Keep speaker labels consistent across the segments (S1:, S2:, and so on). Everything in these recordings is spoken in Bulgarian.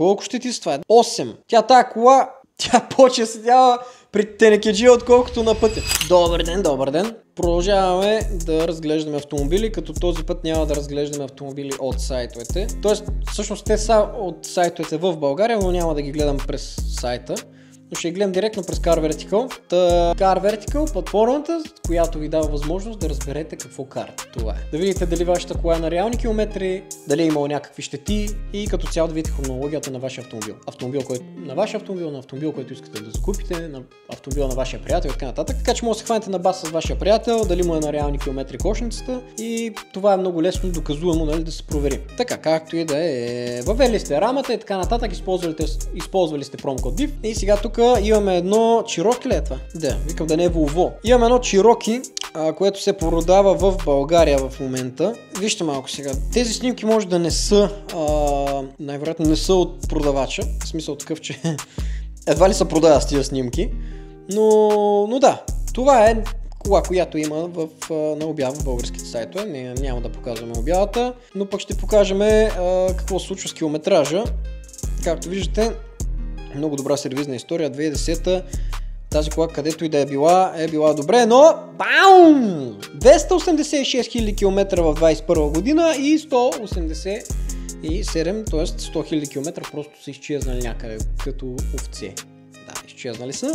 S1: Колко ще ти това? 8. Тая кола, тя почва седяла при тенекеджия, отколкото на пътя. Добър ден, добър ден. Продължаваме да разглеждаме автомобили, като този път няма да разглеждаме автомобили от сайтовете. Тоест, всъщност те са от сайтовете в България, но няма да ги гледам през сайта. Но ще ги гледам директно през Car Vertical. Car Vertical, платформата, която ви дава възможност да разберете какво карате. Това е. Да видите дали вашата кола е на реални километри, дали е имал някакви щети и като цяло да видите хронологията на вашия автомобил. На вашия автомобил, на автомобил, който искате да закупите, на автомобила на вашия приятел и така нататък. Така че може да се хванете на бас с вашия приятел, дали му е на реални километри кошницата и това е много лесно доказуемо, нали, да се провери. Така, както и да е. Въвели сте рамата и така нататък, използвали сте промокод DIV и сега тук имаме едно Cherokee ли е това? Да, викам да не е Volvo. Имаме едно Cherokee, което се продава в България в момента. Вижте малко сега. Тези снимки може да не са, най-вероятно не са от продавача. В смисъл такъв, че едва ли са продава с тия снимки. Но да, това е кола, която има на обява в българските сайтове. Няма да показваме обявата, но пък ще покажем какво се случва с километража. Както виждате, много добра сервизна история, 2010-та, тази кола където и да е била добре, но баум! 286 000 км в 21 година и 187, т.е. 100 000 км просто са изчезнали някъде като овце. Да, изчезнали са.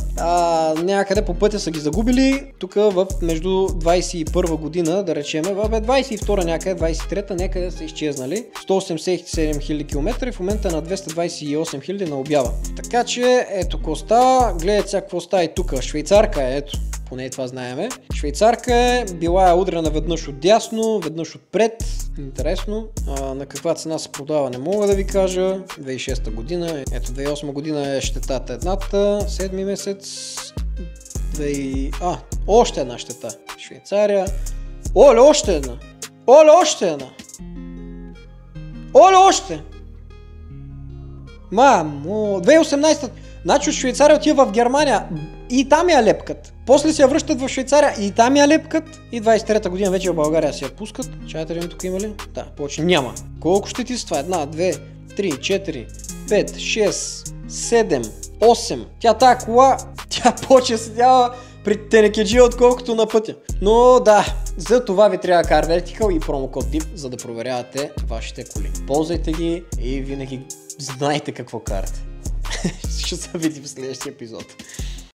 S1: Някъде по пътя са ги загубили, тук между 21 година, да речеме, 22 някъде, 23-та някъде са изчезнали. 187 000 км и в момента на 228 000 на обява. Така че, ето какво става, гледайте сега какво става и тук. Швейцарка е, ето, поне това знаеме. Швейцарка е, била е удрена веднъж от дясно, веднъж отпред. Интересно. На каква цена се продава не мога да ви кажа. 2006 година, ето 2008 година е щетата едната, 7 месец. Още една щета. Швейцария. Оле, още една. Оле, още една. Оле, още. Мамо, 2018. Значи от Швейцария отива в Германия и там я лепкат. После се я връщат в Швейцария и там я лепкат. И 23-та година вече в България се я пускат. Чакайте ли тук има ли? Да, повече няма. Колко ще ти с това? 1, 2, 3, 4, 5, 6, 7, 8. Тая кола, тя почва седяла при тенекеджия, отколкото на пътя. Но да, за това ви трябва Car Vertical и промокод DIV, за да проверявате вашите коли. Ползвайте ги и винаги знаете какво карате. Ще се видим в следващия епизод.